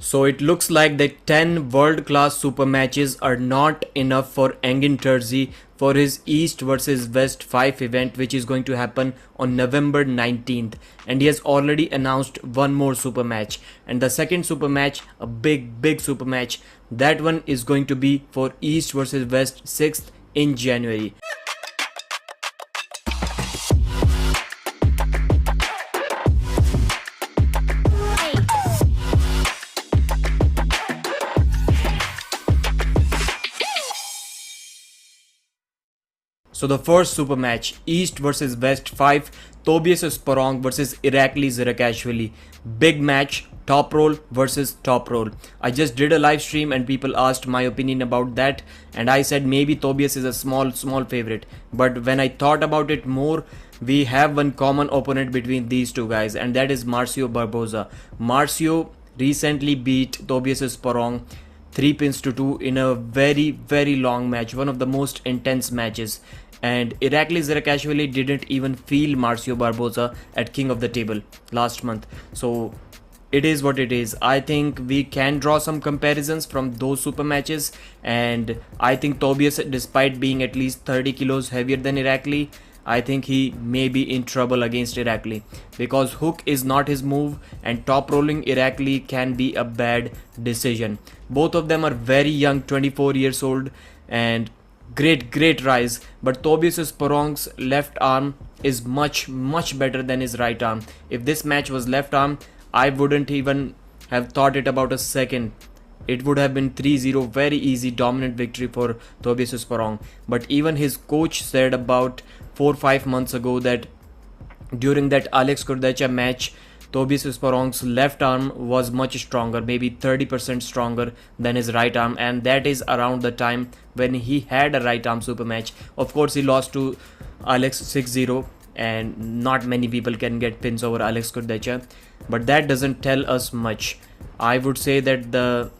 So it looks like the 10 world-class super matches are not enough for Engin Terzi for his East versus West 5 event, which is going to happen on November 19th. And he has already announced one more super match. And the second super match, a big super match, that one is going to be for East versus West 6th in January. So the first super match, East versus West 5, Tobias Sporong versus Irakli Zirakashvili. Big match, top roll versus top roll. I just did a live stream and people asked my opinion about that, and I said maybe Tobias is a small favorite. But when I thought about it more, we have one common opponent between these two guys, and that is Marcio Barboza. Marcio recently beat Tobias Sporong 3 pins to 2 in a very long match, one of the most intense matches. And Irakli Zirakashvili didn't even feel Marcio Barboza at King of the Table last month. So it is what it is. I think we can draw some comparisons from those super matches, and I think Tobias, despite being at least 30 kilos heavier than Irakli, I think he may be in trouble against Irakli, because hook is not his move and top rolling Irakli can be a bad decision. Both of them are very young, 24 years old, and great rise, but Tobias Sporong's left arm is much better than his right arm. If this match was left arm, I wouldn't even have thought it about a second. It would have been 3-0, very easy dominant victory for Tobias Sporong. But even his coach said about 4-5 months ago that during that Alex Kurdecha match, Tobias Sporong's left arm was much stronger, maybe 30% stronger than his right arm, and that is around the time when he had a right arm super match. Of course, he lost to Alex 6-0, and not many people can get pins over Alex Kurdecha, but that doesn't tell us much. I would say that the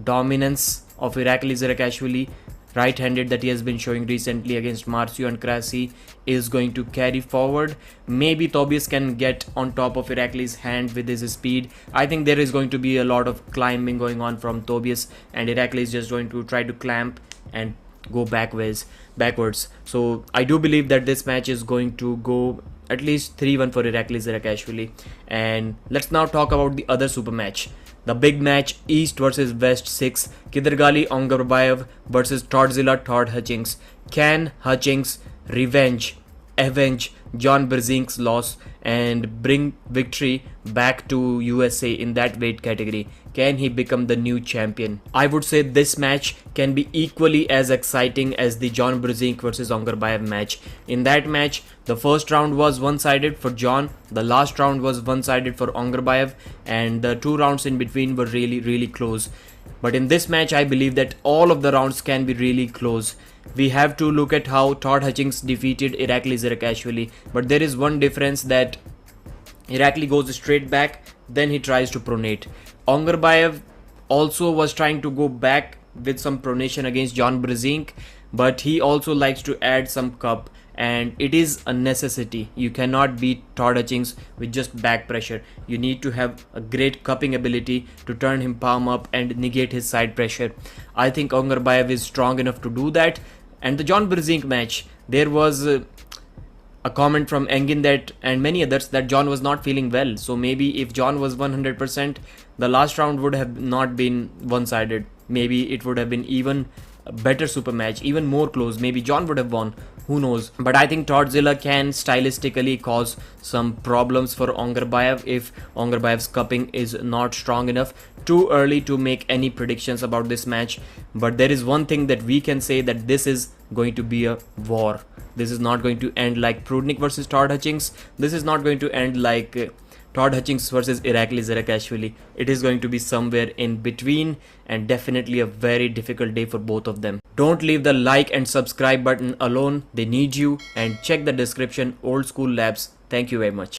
dominance of Irakli Zirakashvili, right-handed, that he has been showing recently against Marcio and Krasi is going to carry forward. Maybe Tobias can get on top of Irakli's hand with his speed. I think there is going to be a lot of climbing going on from Tobias, and Irakli is just going to try to clamp and go backwards. So I do believe that this match is going to go at least 3-1 for Irakli Zirakashvili. And let's now talk about the other super match. The big match, East versus West 6, Kidargali Ongarbayev versus Todzilla Todd Hutchings. Can Hutchings avenge John Brzezink's loss and bring victory back to USA in that weight category? Can he become the new champion? I would say this match can be equally as exciting as the John Brzezinski versus Ongarbayev match. In that match, the first round was one-sided for John, the last round was one-sided for Ongarbayev, and the 2 rounds in between were really close. But in this match, I believe that all of the rounds can be really close. We have to look at how Todd Hutchings defeated Irakli Zirakashvili, but there is one difference, that Irakli goes straight back, then he tries to pronate. Ongarbayev also was trying to go back with some pronation against John Brzezinski, but he also likes to add some cup, and it is a necessity. You cannot beat Todd Hutchings with just back pressure. You need to have a great cupping ability to turn him palm up and negate his side pressure. I think Ongarbayev is strong enough to do that. And the John Brzezinski match, there was a comment from Engin that, and many others, that John was not feeling well. So maybe if John was 100%, the last round would have not been one-sided. Maybe it would have been even a better super match, even more close. Maybe John would have won, who knows. But I think Todzilla can stylistically cause some problems for Ongarbayev if Ongarbayev's cupping is not strong enough. Too early to make any predictions about this match, but there is one thing that we can say, that this is going to be a war. This is not going to end like Prudnik versus Todd Hutchings. This is not going to end like Todd Hutchings versus Irakli Zirakashvili. It is going to be somewhere in between, and definitely a very difficult day for both of them. Don't leave the like and subscribe button alone. They need you. And check the description, Old School Labs. Thank you very much.